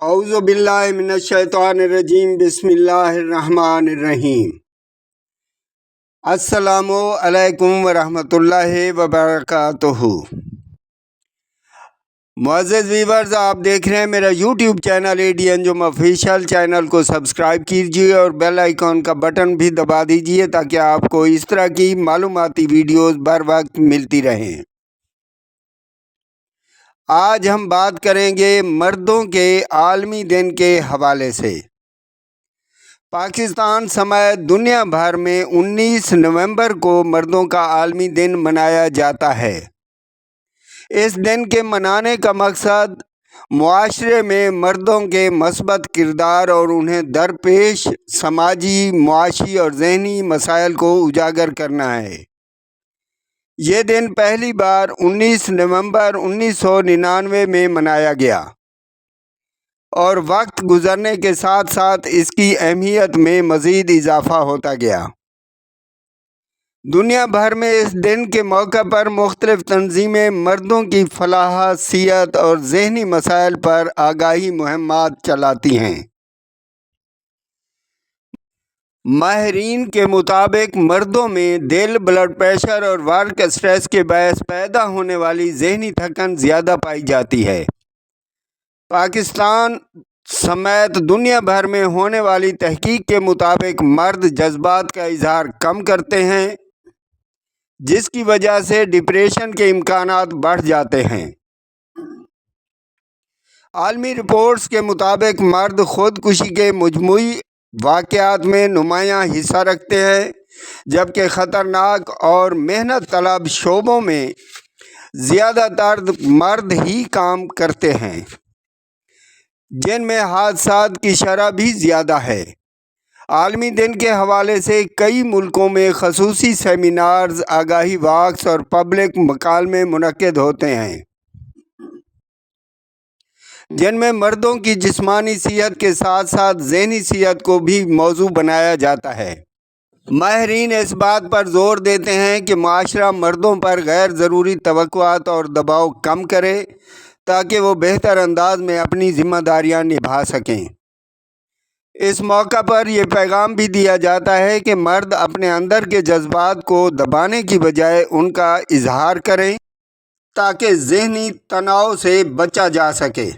اعوذ باللہ من الشیطان الرجیم بسم اللہ الرحمن الرحیم۔ السلام علیکم ورحمۃ اللہ وبرکاتہ۔ معزز ویورز، آپ دیکھ رہے ہیں میرا یوٹیوب چینل AD انجم آفیشیل۔ چینل کو سبسکرائب کیجیے اور بیل آئیکن کا بٹن بھی دبا دیجیے تاکہ آپ کو اس طرح کی معلوماتی ویڈیوز بر وقت ملتی رہیں۔ آج ہم بات کریں گے مردوں کے عالمی دن کے حوالے سے۔ پاکستان سمیت دنیا بھر میں 19 نومبر کو مردوں کا عالمی دن منایا جاتا ہے۔ اس دن کے منانے کا مقصد معاشرے میں مردوں کے مثبت کردار اور انہیں درپیش سماجی، معاشی اور ذہنی مسائل کو اجاگر کرنا ہے۔ یہ دن پہلی بار 19 نومبر 1999 میں منایا گیا اور وقت گزرنے کے ساتھ ساتھ اس کی اہمیت میں مزید اضافہ ہوتا گیا۔ دنیا بھر میں اس دن کے موقع پر مختلف تنظیمیں مردوں کی فلاح، صحت اور ذہنی مسائل پر آگاہی مہمات چلاتی ہیں۔ ماہرین کے مطابق مردوں میں دل، بلڈ پریشر اور ورک سٹریس کے باعث پیدا ہونے والی ذہنی تھکن زیادہ پائی جاتی ہے۔ پاکستان سمیت دنیا بھر میں ہونے والی تحقیق کے مطابق مرد جذبات کا اظہار کم کرتے ہیں، جس کی وجہ سے ڈپریشن کے امکانات بڑھ جاتے ہیں۔ عالمی رپورٹس کے مطابق مرد خودکشی کے مجموعی واقعات میں نمایاں حصہ رکھتے ہیں، جبکہ خطرناک اور محنت طلب شعبوں میں زیادہ تر مرد ہی کام کرتے ہیں، جن میں حادثات کی شرح بھی زیادہ ہے۔ عالمی دن کے حوالے سے کئی ملکوں میں خصوصی سیمینارز، آگاہی واکس اور پبلک مکالمے منعقد ہوتے ہیں، جن میں مردوں کی جسمانی صحت کے ساتھ ساتھ ذہنی صحت کو بھی موضوع بنایا جاتا ہے۔ ماہرین اس بات پر زور دیتے ہیں کہ معاشرہ مردوں پر غیر ضروری توقعات اور دباؤ کم کرے تاکہ وہ بہتر انداز میں اپنی ذمہ داریاں نبھا سکیں۔ اس موقع پر یہ پیغام بھی دیا جاتا ہے کہ مرد اپنے اندر کے جذبات کو دبانے کی بجائے ان کا اظہار کریں تاکہ ذہنی تناؤ سے بچا جا سکے۔